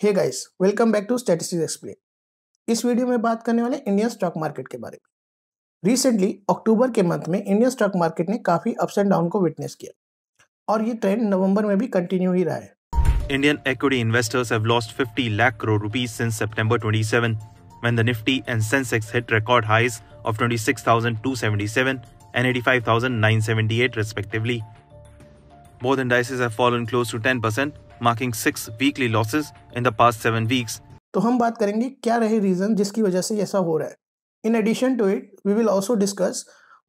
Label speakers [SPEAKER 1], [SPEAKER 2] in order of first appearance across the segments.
[SPEAKER 1] Hey guys, welcome back to statistics explain. इस वीडियो में बात करने वाले इंडियन स्टॉक मार्केट के बारे में। रिसेंटली अक्टूबर के मंथ में इंडियन स्टॉक मार्केट ने काफी अप्स एंड डाउन को विटनेस किया और ये ट्रेंड नवंबर में भी कंटिन्यू ही रहा है।
[SPEAKER 2] Indian equity investors have lost 50 lakh crore rupees since September 27, when the Nifty and Sensex hit record highs of 26,277 and 85,978 respectively. Both indices have fallen close to 10%, marking 6 weekly losses in the past 7 weeks.
[SPEAKER 1] तो हम बात करेंगे क्या रहे reason जिसकी वजह से ऐसा हो रहा है। In addition to it, we will also discuss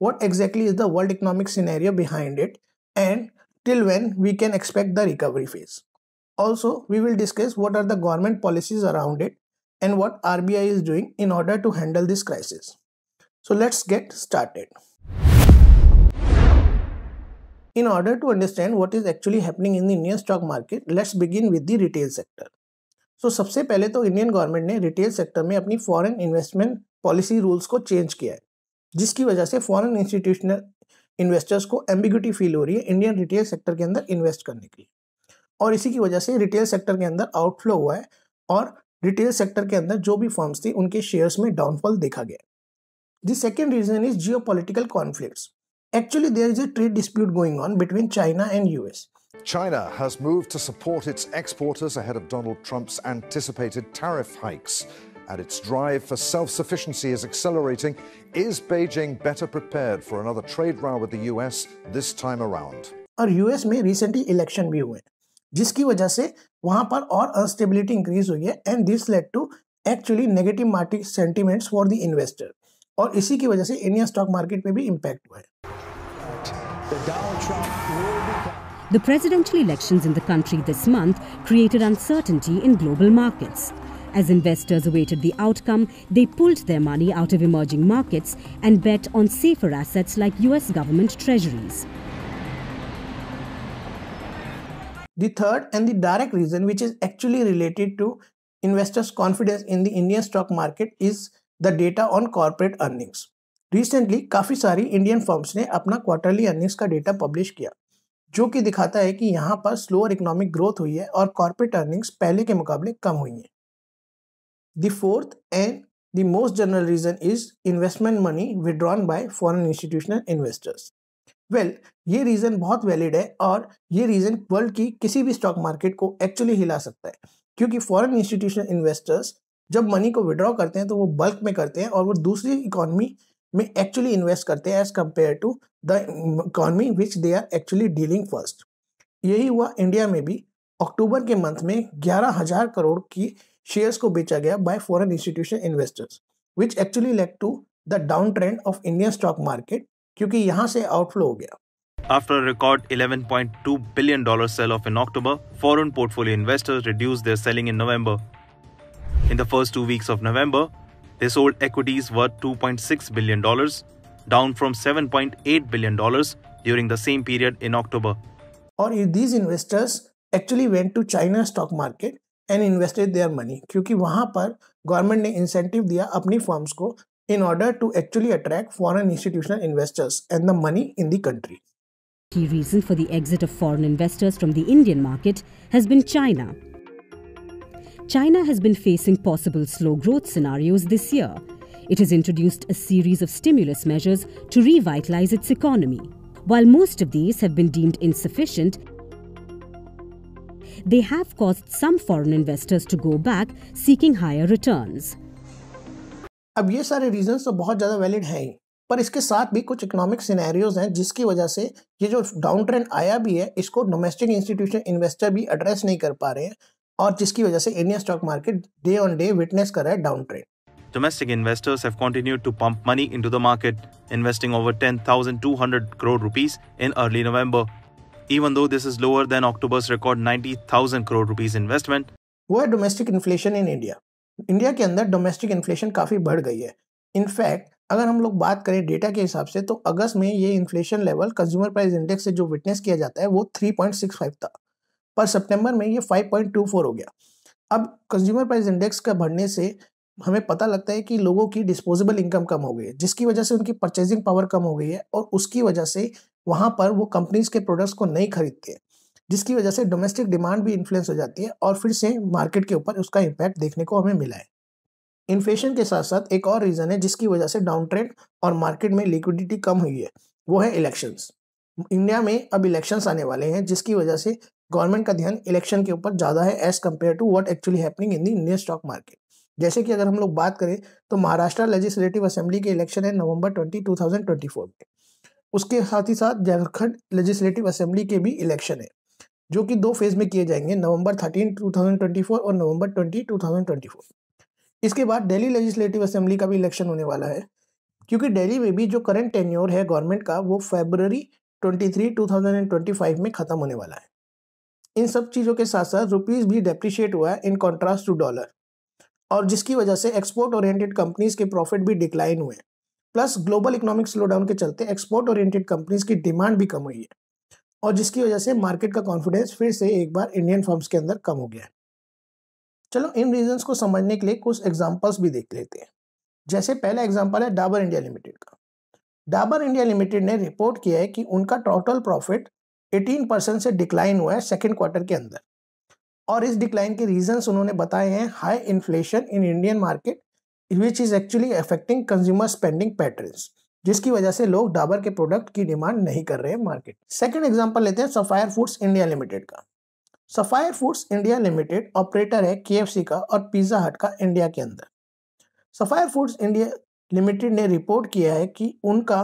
[SPEAKER 1] what exactly is the world economic scenario behind it and till when we can expect the recovery phase. Also, we will discuss what are the government policies around it and what RBI is doing in order to handle this crisis. So let's get started. In order to understand what is actually happening in the Indian stock market, let's begin with the retail sector. So सबसे पहले तो Indian government ने retail sector में अपनी foreign investment policy rules को change किया है, जिसकी वजह से फॉरेन इंस्टीट्यूशनल इन्वेस्टर्स को एम्बिग्यूटी फील हो रही है इंडियन रिटेल सेक्टर के अंदर इन्वेस्ट करने के लिए, और इसी की वजह से रिटेल सेक्टर के अंदर आउटफ्लो हुआ है और रिटेल सेक्टर के अंदर जो भी फर्म्स थी उनके शेयर्स में डाउनफॉल देखा गया। The second reason is geopolitical conflicts. Actually, there is a trade dispute going on between China and US.
[SPEAKER 3] China has moved to support its exporters ahead of Donald Trump's anticipated tariff hikes, and its drive for self-sufficiency is accelerating. Is Beijing better prepared for another trade row with the US this time around?
[SPEAKER 1] और US में recently election भी हुए, जिसकी वजह से वहां पर और अनस्टेबिलिटी इंक्रीज हुई है, and this led to actually negative market sentiments for the investor. और इसी की वजह से इंडियन स्टॉक मार्केट में भी इम्पैक्ट हुआ है।
[SPEAKER 4] The presidential elections in the country this month created uncertainty in global markets. As investors awaited the outcome, they pulled their money out of emerging markets and bet on safer assets like US government treasuries.
[SPEAKER 1] The third and the direct reason which is actually related to investors' confidence in the Indian stock market is the data on corporate earnings. Recently, काफ़ी सारी Indian firms ने अपना quarterly earnings का data publish किया, जो कि दिखाता है कि यहाँ पर स्लोअर इकोनॉमिक ग्रोथ हुई है और कॉर्पोरेट अर्निंग्स पहले के मुकाबले कम हुई हैं। The fourth and the most general reason is investment money withdrawn by foreign institutional investors. Well, ये रीजन बहुत वैलिड है और ये रीजन वर्ल्ड की किसी भी स्टॉक मार्केट को एक्चुअली हिला सकता है, क्योंकि फॉरेन इंस्टीट्यूशनल इन्वेस्टर्स जब मनी को विड्रॉ करते हैं तो वो बल्क में करते हैं और वो दूसरी इकोनॉमी में एक्चुअली इन्वेस्ट करते हैं as compare to the economy which they are actually dealing first. यही हुआ इंडिया में भी। अक्टूबर के मंथ में 11,000 करोड़ की शेयर्स को बेचा गया by foreign institutional investors, which actually led to the down trend of Indian stock market, क्योंकि यहाँ से आउटफ्लो हो गया।
[SPEAKER 2] After a record $11.2 billion sell-off in October, foreign portfolio investors reduced their selling in November. In the first 2 weeks of November, they sold equities worth $2.6 billion, down from $7.8 billion during the same period in October.
[SPEAKER 1] और these investors actually went to China stock market and invested their money, क्योंकि वहाँ पर government ने incentive दिया अपनी firms को in order to actually attract foreign institutional investors and the money in the country.
[SPEAKER 4] Key reason for the exit of foreign investors from the Indian market has been China. China has been facing possible slow growth scenarios this year. It has introduced a series of stimulus measures to revitalize its economy. While most of these have been deemed insufficient, they have caused some foreign investors to go back seeking higher returns.
[SPEAKER 1] अब ये सारे reasons तो बहुत ज़्यादा valid हैं ही, पर इसके साथ भी कुछ इकोनॉमिक सिनेरियोज हैं जिसकी वजह से ये जो डाउन ट्रेंड आया भी है, इसको डोमेस्टिक इंस्टीट्यूशन इन्वेस्टर भी एड्रेस नहीं कर पा रहे हैं, और जिसकी वजह से Indian stock market day on day witness कर रहा है down trend.
[SPEAKER 2] Domestic investors have continued to pump money into the market, investing over 10,200 crore rupees in early November. Even though this is lower than October's record 90,000 crore rupees investment.
[SPEAKER 1] वो है domestic inflation in India. India के अंदर domestic inflation काफ़ी बढ़ गई है। In fact अगर हम लोग बात करें डेटा के हिसाब से, तो अगस्त में ये inflation level consumer price index से जो विटनेस किया जाता है वो 3.65 था, पर सितंबर में ये 5.24 हो गया। अब कंज्यूमर प्राइस इंडेक्स का बढ़ने से हमें पता लगता है कि लोगों की डिस्पोजेबल इनकम कम हो गई है, जिसकी वजह से उनकी परचेजिंग पावर कम हो गई है और उसकी वजह से वहाँ पर वो कंपनीज के प्रोडक्ट्स को नहीं खरीदते हैं, जिसकी वजह से डोमेस्टिक डिमांड भी इन्फ्लुएंस हो जाती है और फिर से मार्केट के ऊपर उसका इम्पैक्ट देखने को हमें मिला है। इन्फ्लेशन के साथ साथ एक और रीजन है जिसकी वजह से डाउन ट्रेंड और मार्केट में लिक्विडिटी कम हुई है, वो है इलेक्शंस। इंडिया में अब इलेक्शंस आने वाले हैं जिसकी वजह से गवर्नमेंट का ध्यान इलेक्शन के ऊपर ज़्यादा है as compare to what actually happening in the Indian stock market. जैसे कि अगर हम लोग बात करें तो महाराष्ट्र लेजिस्लेटिव असेंबली के इलेक्शन है नवंबर 2024 में। उसके साथ ही साथ झारखंड लेजिस्लेटिव असेंबली के भी इलेक्शन है जो कि 2 फेज में किए जाएंगे, नवंबर 13, 2024 और नवंबर 20, 2024। इसके बाद दिल्ली लेजिस्लेटिव असेंबली का भी इलेक्शन होने वाला है क्योंकि दिल्ली में भी जो करंट टेन्योर है गवर्नमेंट का वो फरवरी 23, 2025 में खत्म होने वाला है। इन सब चीज़ों के साथ साथ रुपीस भी डेप्रिशिएट हुआ है इन कॉन्ट्रास्ट टू डॉलर, और जिसकी वजह से एक्सपोर्ट ओरिएंटेड कंपनीज के प्रॉफिट भी डिक्लाइन हुए, प्लस ग्लोबल इकोनॉमिक स्लोडाउन के चलते एक्सपोर्ट ओरिएंटेड कंपनीज की डिमांड भी कम हुई है और जिसकी वजह से मार्केट का कॉन्फिडेंस फिर से एक बार इंडियन फर्म्स के अंदर कम हो गया है। चलो इन रीजंस को समझने के लिए कुछ एग्जांपल्स भी देख लेते हैं। जैसे पहला एग्जांपल है डाबर इंडिया लिमिटेड का। डाबर इंडिया लिमिटेड ने रिपोर्ट किया है कि उनका टोटल प्रॉफिट 18% से डिक्लाइन हुआ है सेकेंड क्वार्टर के अंदर, और इस डिक्लाइन के रीजंस उन्होंने बताए हैं high inflation in Indian market which is actually affecting consumer spending patterns, जिसकी वजह से लोग डाबर के प्रोडक्ट की डिमांड नहीं कर रहे हैं मार्केट। सेकंड एग्जांपल लेते हैं सफायर फूड्स इंडिया लिमिटेड का। Sapphire foods India limited operator है KFC का और पिज्जा हट का इंडिया के अंदर। सफायर फूड्स इंडिया लिमिटेड ने रिपोर्ट किया है कि उनका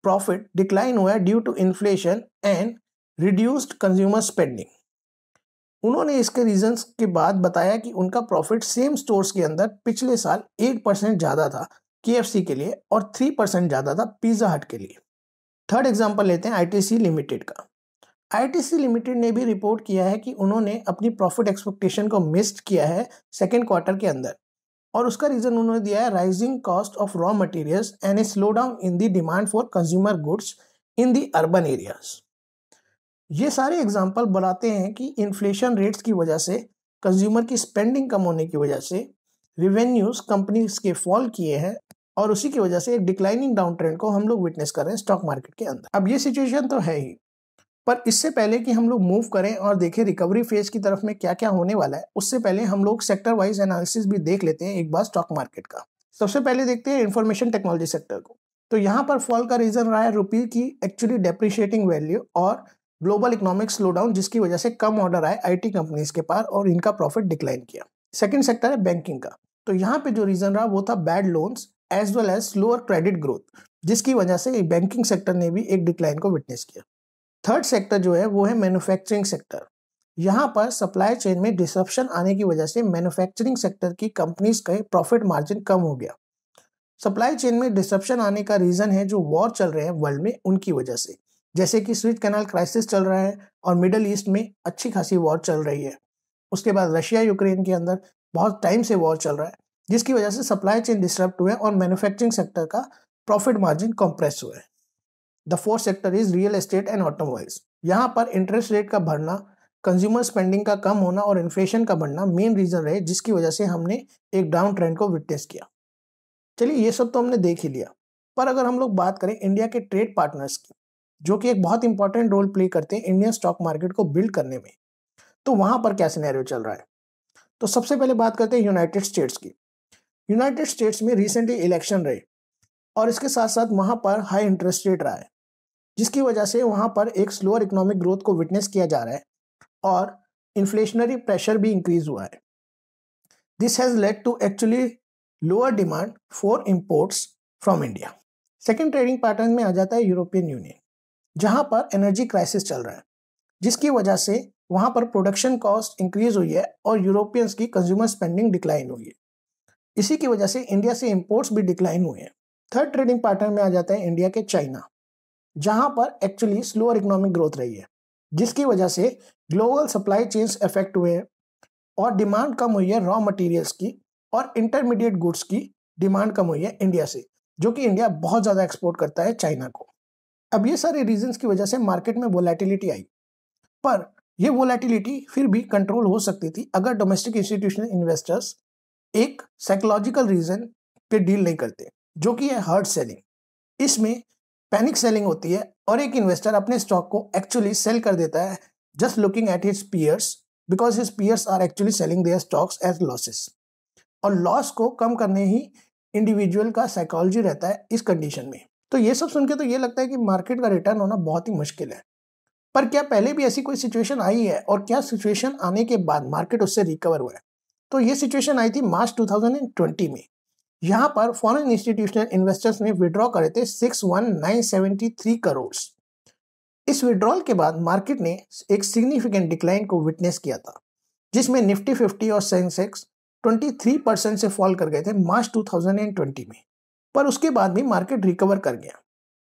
[SPEAKER 1] प्रॉफिट डिक्लाइन हुआ है due to inflation and reduced consumer spending. उन्होंने इसके रीजंस के बाद बताया कि उनका प्रॉफिट सेम स्टोर्स के अंदर पिछले साल 8% ज़्यादा था KFC के लिए और 3% ज़्यादा था पिज्जा हट के लिए। थर्ड एग्जांपल लेते हैं ITC लिमिटेड का। ITC लिमिटेड ने भी रिपोर्ट किया है कि उन्होंने अपनी प्रॉफिट एक्सपेक्टेशन को मिस किया है सेकेंड क्वार्टर के अंदर, और उसका रीजन उन्होंने दिया है rising cost of raw materials and a slow down in the demand for consumer goods in the urban areas. ये सारे एग्जाम्पल बताते हैं कि इन्फ्लेशन रेट्स की वजह से, कंज्यूमर की स्पेंडिंग कम होने की वजह से रिवेन्यूज कंपनीज के फॉल किए हैं और उसी की वजह से एक डिक्लाइनिंग डाउन ट्रेंड को हम लोग विटनेस कर रहे हैं स्टॉक मार्केट के अंदर। अब ये सिचुएशन तो है ही, पर इससे पहले कि हम लोग मूव करें और देखें रिकवरी फेज की तरफ में क्या क्या होने वाला है, उससे पहले हम लोग सेक्टर वाइज एनालिसिस भी देख लेते हैं एक बार स्टॉक मार्केट का। सबसे पहले देखते हैं इंफॉर्मेशन टेक्नोलॉजी सेक्टर को। तो यहाँ पर फॉल का रीजन रहा है रुपये की एक्चुअली डेप्रिशिएटिंग वैल्यू और ग्लोबल इकोनॉमिक स्लोडाउन, जिसकी वजह से कम ऑर्डर आए IT कंपनीज के पास और इनका प्रॉफिट डिक्लाइन किया। सेकंड सेक्टर है बैंकिंग का। तो यहाँ पे जो रीजन रहा वो था bad loans as well as slower credit growth, जिसकी वजह से बैंकिंग सेक्टर ने भी एक डिक्लाइन को विटनेस किया। थर्ड सेक्टर जो है वो है मैन्युफैक्चरिंग सेक्टर। यहाँ पर सप्लाई चेन में डिसरप्शन आने की वजह से मैन्युफैक्चरिंग सेक्टर की कंपनीज का प्रॉफिट मार्जिन कम हो गया। सप्लाई चेन में डिसरप्शन आने का रीजन है जो वॉर चल रहे हैं वर्ल्ड में उनकी वजह से, जैसे कि स्विच कैनाल क्राइसिस चल रहा है और मिडल ईस्ट में अच्छी खासी वॉर चल रही है। उसके बाद रशिया यूक्रेन के अंदर बहुत टाइम से वॉर चल रहा है, जिसकी वजह से सप्लाई चेन डिस्टर्ब हुए और मैन्युफैक्चरिंग सेक्टर का प्रॉफिट मार्जिन कंप्रेस हुआ है। The fourth sector is real estate and automobiles. यहाँ पर इंटरेस्ट रेट का बढ़ना, कंज्यूमर स्पेंडिंग का कम होना और इन्फ्लेशन का बढ़ना मेन रीजन रहे, जिसकी वजह से हमने एक डाउन ट्रेंड को विटनेस किया। चलिए ये सब तो हमने देख ही लिया, पर अगर हम लोग बात करें इंडिया के ट्रेड पार्टनर्स की, जो कि एक बहुत इंपॉर्टेंट रोल प्ले करते हैं इंडियन स्टॉक मार्केट को बिल्ड करने में, तो वहां पर क्या सिनेरियो चल रहा है। तो सबसे पहले बात करते हैं यूनाइटेड स्टेट्स की। यूनाइटेड स्टेट्स में रिसेंटली इलेक्शन रहे और इसके साथ साथ वहां पर हाई इंटरेस्ट रेट रहा है, जिसकी वजह से वहां पर एक स्लोअर इकोनॉमिक ग्रोथ को विटनेस किया जा रहा है और इन्फ्लेशनरी प्रेशर भी इंक्रीज हुआ है। This has led to actually lower demand for imports from India. Second trading pattern में आ जाता है यूरोपियन यूनियन, जहां पर एनर्जी क्राइसिस चल रहा है, जिसकी वजह से वहां पर प्रोडक्शन कॉस्ट इंक्रीज हुई है और यूरोपियंस की कंज्यूमर स्पेंडिंग डिक्लाइन हुई है। इसी की वजह से इंडिया से इंपोर्ट्स भी डिक्लाइन हुए हैं। थर्ड ट्रेडिंग पैटर्न में आ जाता है इंडिया के चाइना, जहां पर एक्चुअली स्लोअर इकोनॉमिक ग्रोथ रही है, जिसकी वजह से ग्लोबल सप्लाई चेन्स इफेक्ट हुए हैं और डिमांड कम हुई है रॉ मटेरियल्स की और इंटरमीडिएट गुड्स की डिमांड कम हुई है इंडिया से, जो कि इंडिया बहुत ज़्यादा एक्सपोर्ट करता है चाइना को। अब ये सारे रीजंस की वजह से मार्केट में वोलेटिलिटी आई, पर ये वोलेटिलिटी फिर भी कंट्रोल हो सकती थी अगर डोमेस्टिक इंस्टीट्यूशनल इन्वेस्टर्स एक साइकोलॉजिकल रीजन पे डील नहीं करते, जो कि है हर्ड सेलिंग। इसमें पैनिक सेलिंग होती है और एक इन्वेस्टर अपने स्टॉक को एक्चुअली सेल कर देता है just looking at his peers because his peers are actually selling their stocks as losses. और लॉस को कम करने ही इंडिविजुअल का साइकोलॉजी रहता है इस कंडीशन में। तो ये सब सुन के तो ये लगता है कि मार्केट का रिटर्न होना बहुत ही मुश्किल है। पर क्या पहले भी ऐसी कोई सिचुएशन आई है और क्या सिचुएशन आने के बाद मार्केट उससे रिकवर हुआ है? तो ये सिचुएशन आई थी मार्च 2020 में। यहाँ पर फॉरेन इंस्टीट्यूशनल इन्वेस्टर्स ने विड्रॉ करे थे 61973 करोड़। इस विड्रॉल के बाद मार्केट ने एक सिग्निफिकेंट डिक्लाइन को विटनेस किया था, जिसमें निफ्टी 50 और सेंसेक्स 23% से फॉल कर गए थे मार्च 2020 में। पर उसके बाद भी मार्केट रिकवर कर गया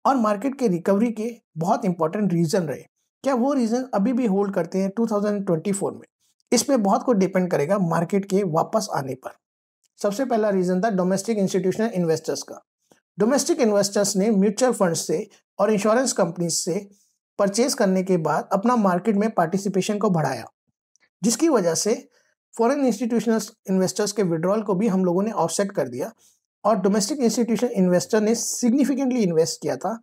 [SPEAKER 1] और मार्केट के रिकवरी के बहुत इंपॉर्टेंट रीजन रहे। क्या वो रीजन अभी भी होल्ड करते हैं 2024 में? इस पे बहुत कुछ डिपेंड करेगा मार्केट के वापस आने पर। सबसे पहला रीजन था डोमेस्टिक इंस्टीट्यूशनल इन्वेस्टर्स का। डोमेस्टिक इन्वेस्टर्स ने म्यूचुअल फंड से और इंश्योरेंस कंपनीज से परचेज करने के बाद अपना मार्केट में पार्टिसिपेशन को बढ़ाया, जिसकी वजह से फॉरेन इंस्टीट्यूशनल इन्वेस्टर्स के विड्रॉल को भी हम लोगों ने ऑफसेट कर दिया और डोमेस्टिक इंस्टीट्यूशनल इन्वेस्टर ने सिग्निफिकेंटली इन्वेस्ट किया था,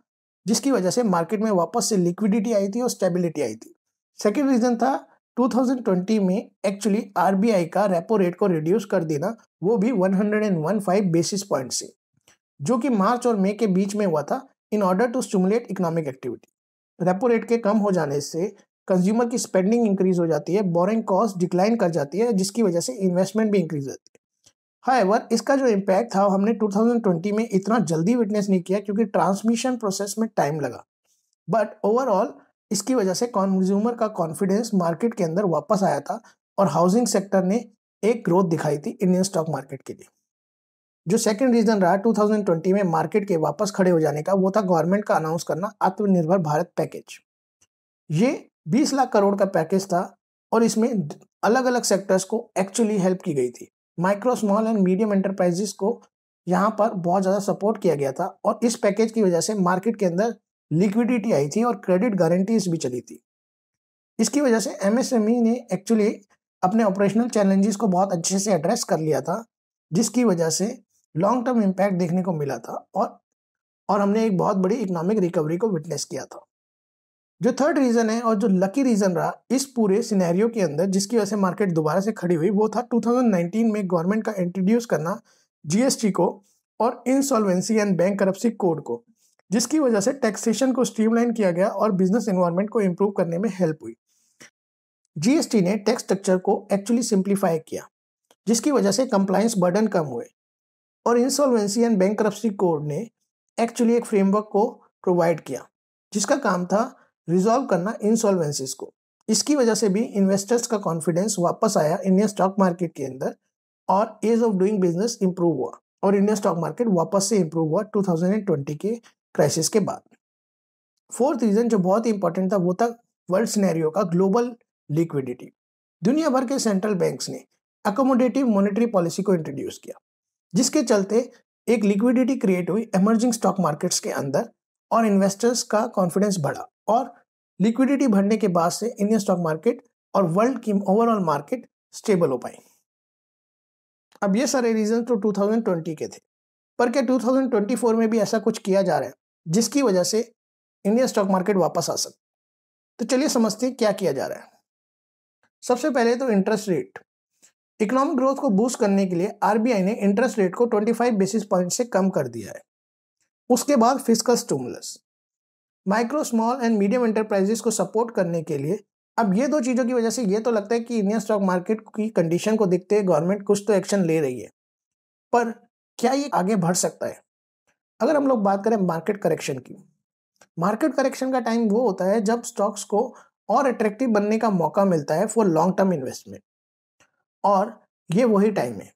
[SPEAKER 1] जिसकी वजह से मार्केट में वापस से लिक्विडिटी आई थी और स्टेबिलिटी आई थी। सेकेंड रीजन था 2020 में एक्चुअली आरबीआई का रेपो रेट को रिड्यूस कर देना, वो भी 115 बेसिस पॉइंट से, जो कि मार्च और मई के बीच में हुआ था in order to stimulate economic activity. Repo rate के कम हो जाने से कंज्यूमर की स्पेंडिंग इंक्रीज हो जाती है, बोरिंग कॉस्ट डिक्लाइन कर जाती है, जिसकी वजह से इन्वेस्टमेंट भी इंक्रीज होती है। हाउएवर इसका जो इम्पैक्ट था हमने 2020 में इतना जल्दी विटनेस नहीं किया क्योंकि ट्रांसमिशन प्रोसेस में टाइम लगा। बट ओवरऑल इसकी वजह से कंज्यूमर का कॉन्फिडेंस मार्केट के अंदर वापस आया था और हाउसिंग सेक्टर ने एक ग्रोथ दिखाई थी इंडियन स्टॉक मार्केट के लिए। जो सेकंड रीजन रहा 2020 में मार्केट के वापस खड़े हो जाने का, वो था गवर्नमेंट का अनाउंस करना आत्मनिर्भर भारत पैकेज। ये 20 लाख करोड़ का पैकेज था और इसमें अलग अलग सेक्टर्स को एक्चुअली हेल्प की गई थी। Micro small and medium enterprises को यहाँ पर बहुत ज़्यादा सपोर्ट किया गया था और इस पैकेज की वजह से मार्केट के अंदर लिक्विडिटी आई थी और क्रेडिट गारंटीज भी चली थी। इसकी वजह से एमएसएमई ने एक्चुअली अपने ऑपरेशनल चैलेंजेस को बहुत अच्छे से एड्रेस कर लिया था, जिसकी वजह से लॉन्ग टर्म इम्पैक्ट देखने को मिला था और हमने एक बहुत बड़ी इकोनॉमिक रिकवरी को विटनेस किया था। जो थर्ड रीजन है और जो लकी रीजन रहा इस पूरे सिनेरियो के अंदर, जिसकी वजह से मार्केट दोबारा से खड़ी हुई, वो था 2019 में गवर्नमेंट का इंट्रोड्यूस करना जीएसटी को और इंसॉल्वेंसी एंड बैंकरप्सी कोड को, जिसकी वजह से टैक्सेशन को स्ट्रीमलाइन किया गया और बिजनेस एनवायरनमेंट को इंप्रूव करने में हेल्प हुई। जीएसटी ने टैक्स स्ट्रक्चर को एक्चुअली सिंप्लीफाई किया, जिसकी वजह से कंप्लायंस बर्डन कम हुए और इंसॉल्वेंसी एंड बैंकरप्सी कोड ने एक्चुअली एक फ्रेमवर्क को प्रोवाइड किया, जिसका काम था रिजॉल्व करना इंसॉल्वेंसीज को। इसकी वजह से भी इन्वेस्टर्स का कॉन्फिडेंस वापस आया इंडियन स्टॉक मार्केट के अंदर और ease of doing business improve हुआ और इंडियन स्टॉक मार्केट वापस से इंप्रूव हुआ 2020 के क्राइसिस के बाद। फोर्थ रीजन जो बहुत ही इंपॉर्टेंट था वो था वर्ल्ड सिनेरियो का ग्लोबल लिक्विडिटी। दुनिया भर के सेंट्रल बैंक्स ने अकोमोडेटिव मॉनेटरी पॉलिसी को इंट्रोड्यूस किया, जिसके चलते एक लिक्विडिटी क्रिएट हुई इमर्जिंग स्टॉक मार्केट्स के अंदर और इन्वेस्टर्स का कॉन्फिडेंस बढ़ा और लिक्विडिटी बढ़ने के बाद से इंडियन स्टॉक मार्केट और वर्ल्ड की ओवरऑल मार्केट स्टेबल हो पाई। अब ये सारे रीजन तो 2020 के थे, पर क्या 2024 में भी ऐसा कुछ किया जा रहा है जिसकी वजह से इंडियन स्टॉक मार्केट वापस आ सके? तो चलिए समझते हैं क्या किया जा रहा है। सबसे पहले तो इंटरेस्ट रेट। इकोनॉमिक ग्रोथ को बूस्ट करने के लिए आरबीआई ने इंटरेस्ट रेट को 25 बेसिस पॉइंट से कम कर दिया है। उसके बाद fiscal stimulus, micro small and medium enterprises को सपोर्ट करने के लिए। अब ये दो चीज़ों की वजह से ये तो लगता है कि इंडियन स्टॉक मार्केट की कंडीशन को देखते हुए गवर्नमेंट कुछ तो एक्शन ले रही है, पर क्या ये आगे बढ़ सकता है? अगर हम लोग बात करें मार्केट करेक्शन की, मार्केट करेक्शन का टाइम वो होता है जब स्टॉक्स को और अट्रैक्टिव बनने का मौका मिलता है फॉर लॉन्ग टर्म इन्वेस्टमेंट, और ये वही टाइम है।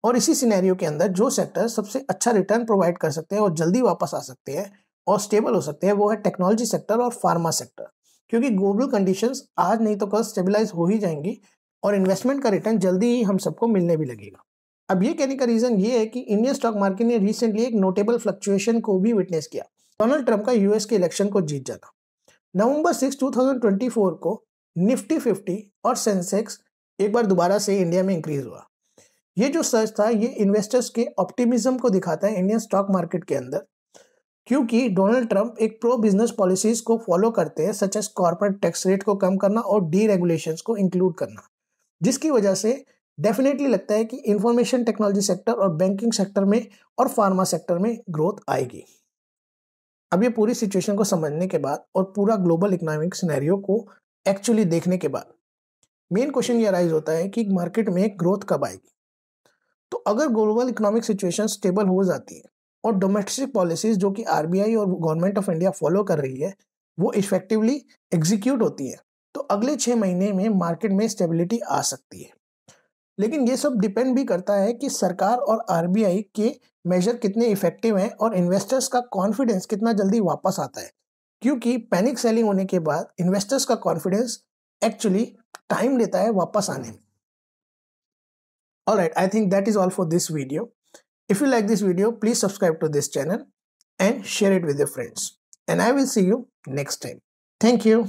[SPEAKER 1] और इसी सिनेरियो के अंदर जो सेक्टर सबसे अच्छा रिटर्न प्रोवाइड कर सकते हैं और जल्दी वापस आ सकते हैं और स्टेबल हो सकते हैं वो है टेक्नोलॉजी सेक्टर और फार्मा सेक्टर, क्योंकि ग्लोबल कंडीशंस आज नहीं तो कल स्टेबलाइज हो ही जाएंगी और इन्वेस्टमेंट का रिटर्न जल्दी ही हम सबको मिलने भी लगेगा। अब ये कहने का रीजन ये है कि इंडियन स्टॉक मार्केट ने रिसेंटली एक नोटेबल फ्लक्चुएशन को भी विटनेस किया। डोनाल्ड ट्रंप का यूएस के इलेक्शन को जीत जाना। नवंबर 6, 2024 को निफ्टी 50 और सेंसेक्स एक बार दोबारा से इंडिया में इंक्रीज हुआ। ये जो सर्च था ये इन्वेस्टर्स के ऑप्टिमिज्म को दिखाता है इंडियन स्टॉक मार्केट के अंदर, क्योंकि डोनाल्ड ट्रंप एक प्रो बिजनेस पॉलिसीज को फॉलो करते हैं, such as corporate tax rate को कम करना और डी रेगुलेशंस को इंक्लूड करना, जिसकी वजह से डेफिनेटली लगता है कि इंफॉर्मेशन टेक्नोलॉजी सेक्टर और बैंकिंग सेक्टर में और फार्मा सेक्टर में ग्रोथ आएगी। अब ये पूरी सिचुएशन को समझने के बाद और पूरा ग्लोबल इकोनॉमिक सिनेरियो को एक्चुअली देखने के बाद मेन क्वेश्चन ये राइज होता है कि मार्केट में ग्रोथ कब आएगी। तो अगर ग्लोबल इकोनॉमिक सिचुएशन स्टेबल हो जाती है और डोमेस्टिक पॉलिसीज जो कि आरबीआई और गवर्नमेंट ऑफ इंडिया फॉलो कर रही है वो इफेक्टिवली एग्जीक्यूट होती है, तो अगले 6 महीने में मार्केट में स्टेबिलिटी आ सकती है। लेकिन ये सब डिपेंड भी करता है कि सरकार और आरबीआई के मेजर कितने इफेक्टिव हैं और इन्वेस्टर्स का कॉन्फिडेंस कितना जल्दी वापस आता है, क्योंकि पैनिक सेलिंग होने के बाद इन्वेस्टर्स का कॉन्फिडेंस एक्चुअली टाइम लेता है वापस आने में। Alright, I think that is all for this video. If you like this video, please subscribe to this channel and share it with your friends. And I will see you next time. Thank you.